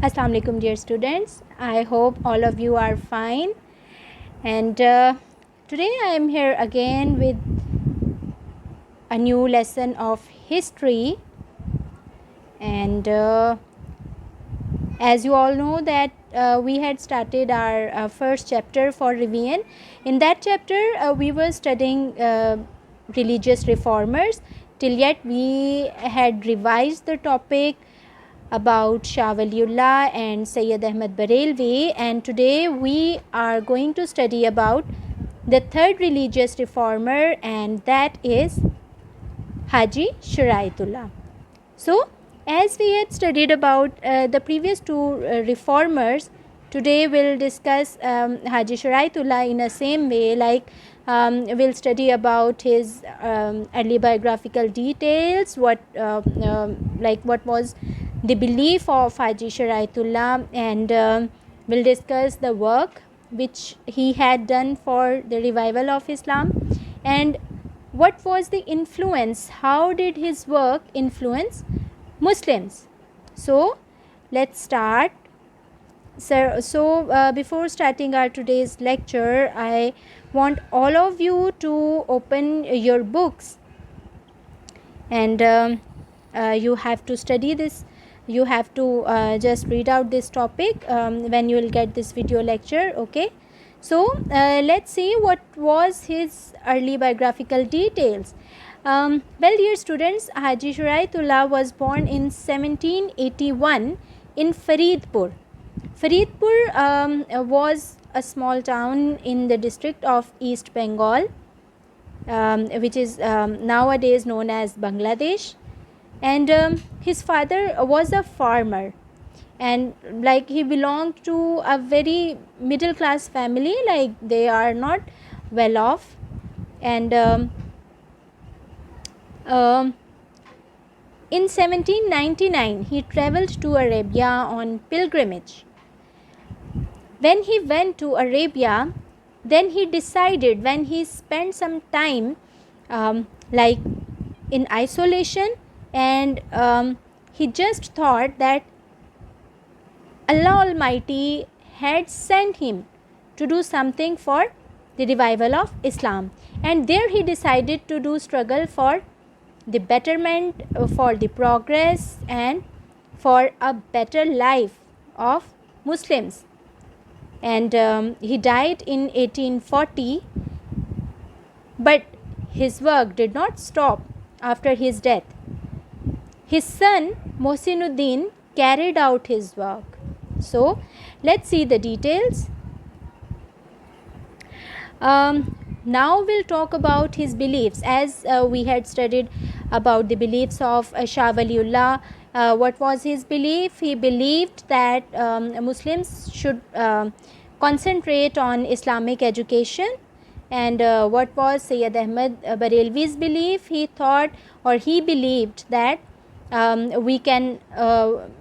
Assalamu alaikum dear students. I hope all of you are fine, and today I am here again with a new lesson of history. And as you all know that we had started our first chapter for revision. In that chapter we were studying religious reformers. Till yet we had revised the topic about Shah Waliullah and Sayyid Ahmad Barelvi, and today we are going to study about the third religious reformer, and that is HAJI Shariatullah. So as we had studied about the previous two reformers, today we'll discuss HAJI Shariatullah in the same way, like we'll study about his early biographical details, what was the belief of HAJI Shariatullah, and we'll discuss the work which he had done for the revival of Islam, and what was the influence, how did his work influence Muslims. So let's start. So before starting our today's lecture, I want all of you to open your books, and you have to study this. You have to just read out this topic when you will get this video lecture. Okay, so let's see what was his early biographical details. Well, dear students, HAJI Shariatullah was born in 1781 in Faridpur. Faridpur was a small town in the district of East Bengal, which is nowadays known as Bangladesh. And his father was a farmer, and like he belonged to a very middle class family, like they are not well off. And in 1799 he traveled to Arabia on pilgrimage. When he went to Arabia, then he decided, when he spent some time like in isolation, and he just thought that Allah Almighty had sent him to do something for the revival of Islam, and there he decided to do struggle for the betterment, for the progress, and for a better life of Muslims. And he died in 1840, but his work did not stop after his death. His son Mohsinuddin carried out his work. So let's see the details. Now we'll talk about his beliefs, as we had studied about the beliefs of Shah Waliullah. What was his belief? He believed that Muslims should concentrate on Islamic education. And what was Sayyid Ahmad Barelvi's belief? He thought, or he believed, that we can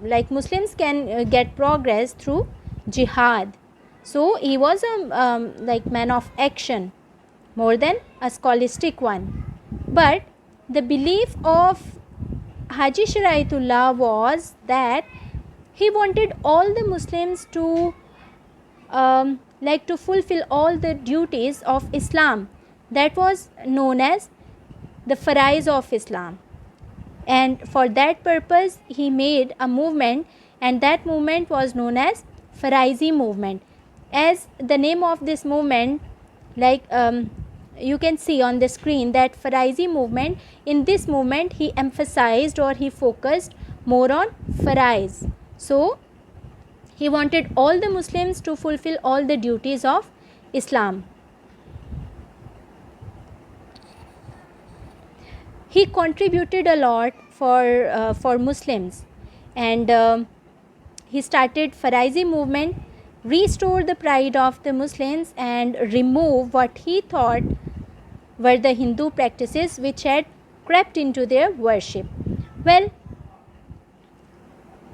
like Muslims can get progress through jihad. So he was a like man of action more than a scholastic one. But the belief of HAJI Shariatullah was that he wanted all the Muslims to like to fulfill all the duties of Islam, that was known as the farais of Islam. And for that purpose he made a movement, and that movement was known as Faraisi movement. As the name of this movement, like you can see on the screen, that Faraisi movement, in this movement he emphasized, or he focused more on farais. So he wanted all the Muslims to fulfill all the duties of Islam. He contributed a lot for Muslims, and he started Faraisi movement, restore the pride of the Muslims, and remove what he thought were the Hindu practices which had crept into their worship. Well,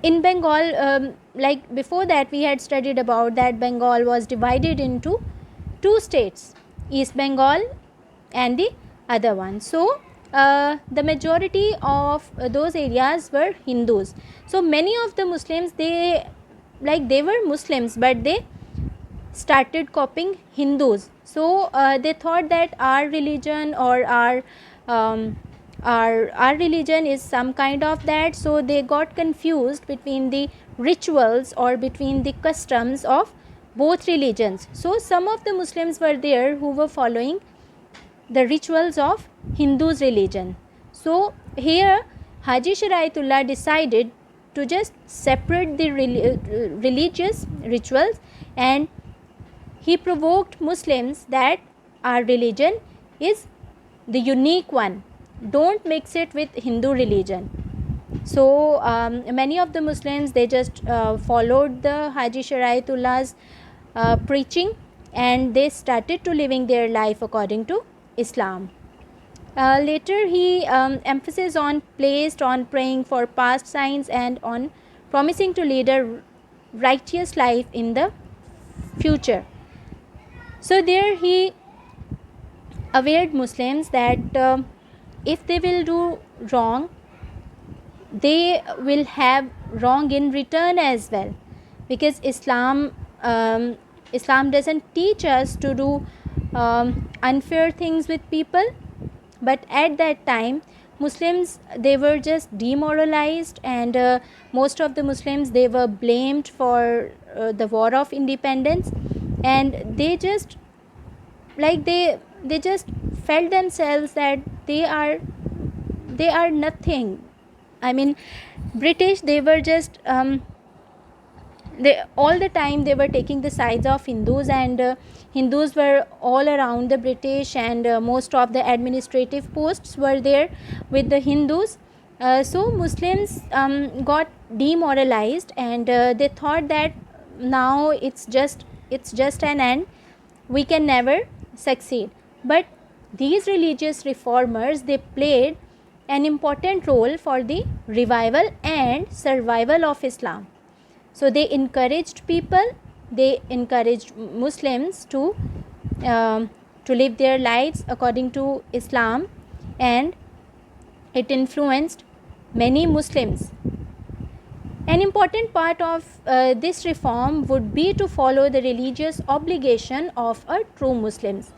in Bengal, like before that we had studied about that Bengal was divided into two states, East Bengal and the other one. So the majority of those areas were Hindus. So many of the Muslims, they like they were Muslims, but they started copying Hindus. So they thought that our religion or um, our religion is some kind of that. So they got confused between the rituals or between the customs of both religions. So some of the Muslims were there who were following the rituals of Hindus religion. So here Haji Shariatullah decided to just separate the religious rituals, and he provoked Muslims that our religion is the unique one, don't mix it with Hindu religion. So many of the Muslims, they just followed the Haji Shariatullah's preaching, and they started to living their life according to Islam. Later he emphasis on placed on praying for past signs and on promising to lead a righteous life in the future. So there he awared Muslims that if they will do wrong, they will have wrong in return as well, because Islam doesn't teach us to do unfair things with people. But at that time Muslims, they were just demoralized, and most of the Muslims, they were blamed for the war of independence, and they just like they just felt themselves that they are nothing. I mean, British, they were just they all the time they were taking the sides of Hindus, and Hindus were all around the British, and most of the administrative posts were there with the Hindus. So Muslims got demoralized, and they thought that now it's just an end, we can never succeed. But these religious reformers, they played an important role for the revival and survival of Islam. So they encouraged people, they encouraged Muslims to live their lives according to Islam, and it influenced many Muslims. An important part of this reform would be to follow the religious obligation of a true Muslims.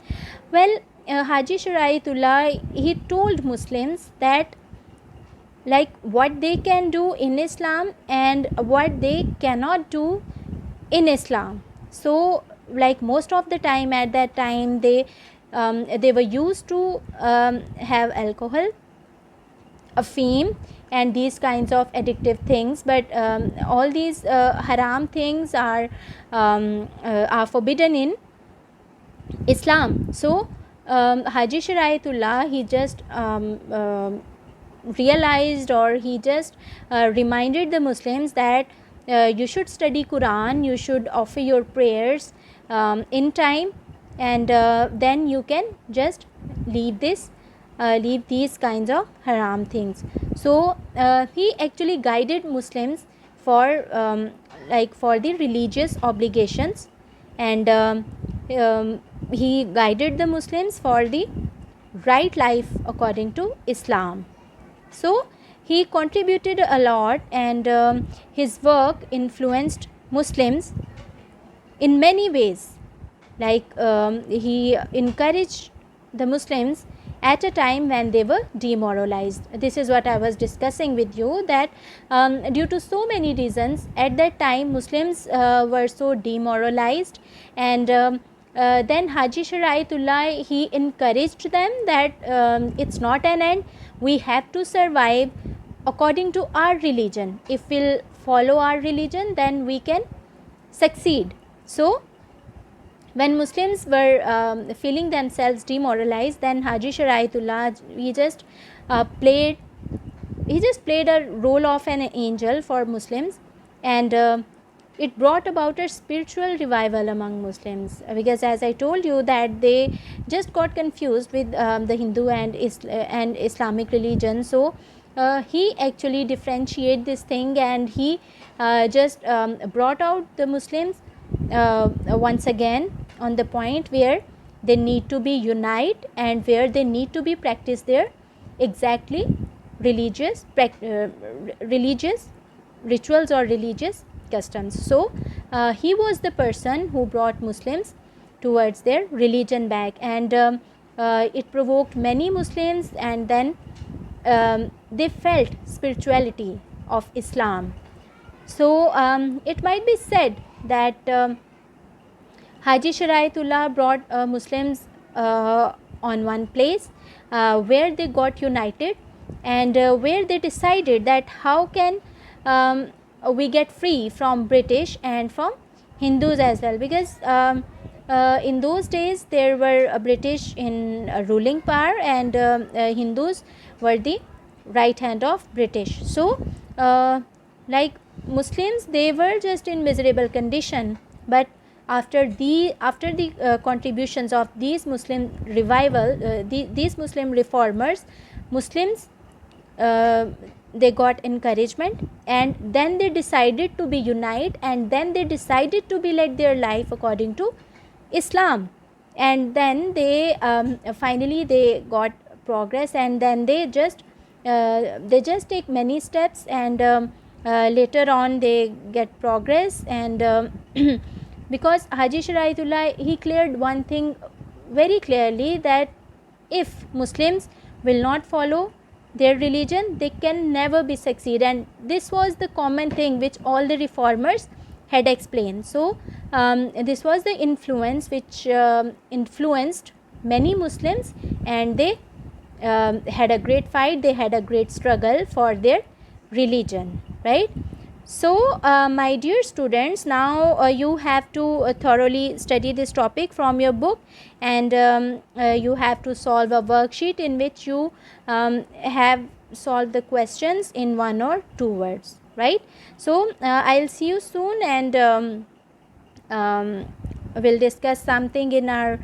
Well, Haji Shariatullah, he told Muslims that like what they can do in Islam and what they cannot do in Islam. So like most of the time at that time they were used to have alcohol, affine, and these kinds of addictive things, but all these haram things are forbidden in Islam. So Haji Shariatullah, he just realized, or he just reminded the Muslims that you should study Quran, you should offer your prayers in time, and then you can just leave these kinds of haram things. So he actually guided Muslims for for the religious obligations, and he guided the Muslims for the right life according to Islam. So he contributed a lot, and his work influenced Muslims in many ways. Like he encouraged the Muslims at a time when they were demoralized. This is what I was discussing with you, that due to so many reasons at that time Muslims were so demoralized, and then Haji Shariatullah, he encouraged them that it's not an end, we have to survive according to our religion. If we'll follow our religion, then we can succeed. So when Muslims were feeling themselves demoralized, then Haji Shariatullah, he just played a role of an angel for Muslims, and it brought about a spiritual revival among Muslims, because as I told you that they just got confused with the Hindu and Islamic religion. So he actually differentiated this thing, and he just brought out the Muslims once again on the point where they need to be unite, and where they need to be practice their exactly religious rituals or religious customs. So he was the person who brought Muslims towards their religion back, and it provoked many Muslims, and then they felt spirituality of Islam. So it might be said that Haji Shariatullah brought Muslims on one place where they got united, and where they decided that how can we get free from British and from Hindus as well, because in those days there were British in ruling power, and Hindus were the right hand of British. So like Muslims, they were just in miserable condition, but after the contributions of these Muslim revival, these Muslim reformers, Muslims they got encouragement, and then they decided to be unite, and then they decided to be led their life according to Islam, and then they finally they got progress, and then they just take many steps, and later on they get progress, and because Haji Shariatullah, he cleared one thing very clearly, that if Muslims will not follow their religion, they can never be succeed, and this was the common thing which all the reformers had explained. So this was the influence which influenced many Muslims, and they had a great fight, they had a great struggle for their religion, right? So my dear students, now you have to thoroughly study this topic from your book, and you have to solve a worksheet in which you have solved the questions in 1 or 2 words, right? So I'll see you soon, and we'll discuss something in our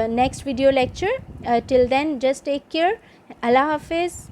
next video lecture. Till then, just take care. Allah Hafiz.